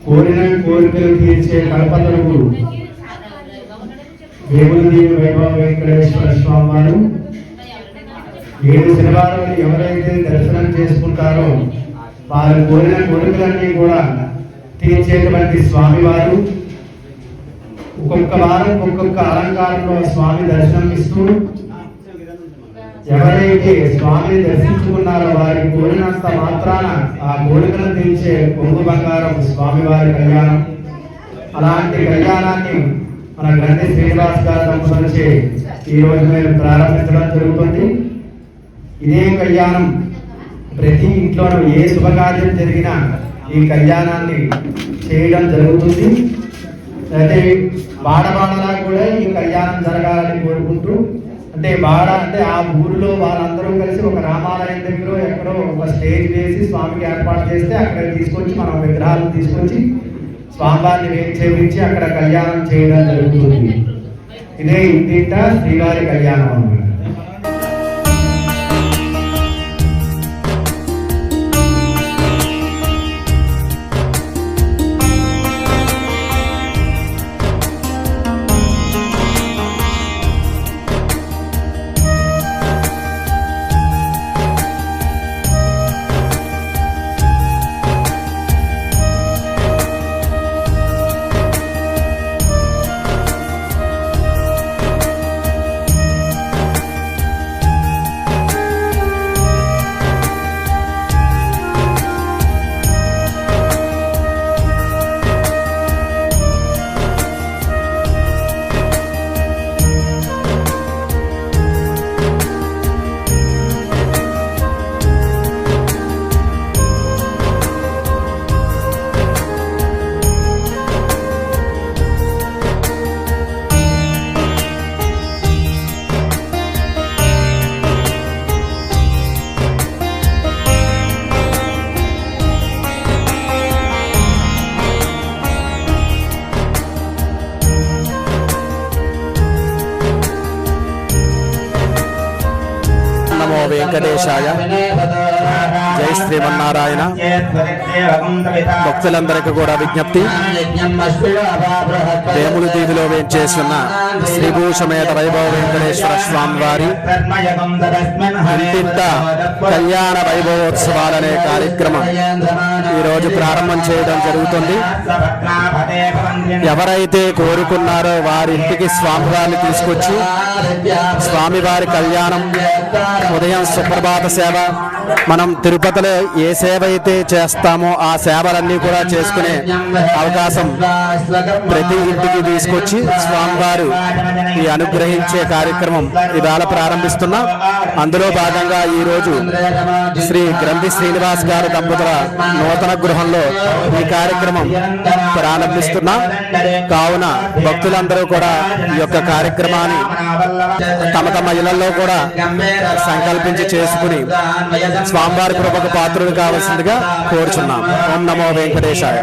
కోరిన కోరికలు తీర్చే కల్పతరువు వేములదేవి వైభవ వెంకటేశ్వర స్వామి వారు 7 శనివారాలు ఎవరైతే దర్శనం చేసుకుంటారో వారు కోరిన కోరికలన్నీ కూడా తీర్చేటువంటి స్వామివారు ఒక్కొక్క వారం ఒక్కొక్క అలంకారంలో స్వామి దర్శనం ఇస్తూ ఎవరైతే స్వామిని దర్శించుకున్నారో వారి కోరినంత మాత్రాన ఆ కోరికలను తీర్చే కొంగు బంగారం స్వామివారి కళ్యాణం. అలాంటి కళ్యాణాన్ని మన గ్రంథి శ్రీనివాస్ గారు దంపతులచే ఈ రోజు మేము ప్రారంభించడం జరుగుతుంది. ఇదే కళ్యాణం ప్రతి ఇంట్లోనూ ఏ శుభకార్యం జరిగినా ఈ కళ్యాణాన్ని చేయడం జరుగుతుంది. అయితే బాడబాడలా కూడా ఈ కళ్యాణం జరగాలని కోరుకుంటూ, అంటే బాడ అంటే ఆ ఊరిలో వాళ్ళందరూ కలిసి ఒక రామాలయం దగ్గర ఎక్కడో ఒక స్టేజ్ వేసి స్వామికి ఏర్పాటు చేస్తే అక్కడ తీసుకొచ్చి మనం విగ్రహాలను తీసుకొచ్చి స్వామివారిని వేయించి అక్కడ కళ్యాణం చేయడం జరుగుతుంది. ఇదే ఇంటింట శ్రీవారి కళ్యాణం అన్నమాట. నమో వెంకటేశాయ. జై శ్రీమన్నారాయణ. భక్తులందరికీ కూడా విజ్ఞప్తి, వేములదేవిలో వేంచేస్తున్న శ్రీభూషమేత వైభవ వెంకటేశ్వర స్వామి వారి ఇంటింట కళ్యాణ వైభవోత్సవాలనే కార్యక్రమం ఈరోజు ప్రారంభం చేయడం జరుగుతుంది. ఎవరైతే కోరుకున్నారో వారింటికి స్వామివారిని తీసుకొచ్చి స్వామివారి కళ్యాణం, ఉదయం సుప్రభాత సేవ, మనం తిరుపతిలో ఏ సేవ అయితే చేస్తామో ఆ సేవలన్నీ కూడా చేసుకునే అవకాశం ప్రతి ఇంటికి తీసుకొచ్చి స్వామివారు ఈ అనుగ్రహించే కార్యక్రమం ఇవాళ ప్రారంభిస్తున్నాం. అందులో భాగంగా ఈరోజు శ్రీ గ్రంథి శ్రీనివాస్ గారి దంపతుల నూతన గృహంలో ఈ కార్యక్రమం ప్రారంభిస్తున్నాం. కావున భక్తులందరూ కూడా ఈ యొక్క కార్యక్రమాన్ని తమ తమ ఇళ్లలో కూడా సంకల్పించి చేసుకుని స్వామివారి కృపకు పాత్రులు కావాల్సిందిగా కోరుచున్నాం. ఓం నమో వెంకటేశాయ.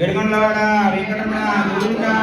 ఏడుకొండలవాడ వెంకటరమణ గోవిందా.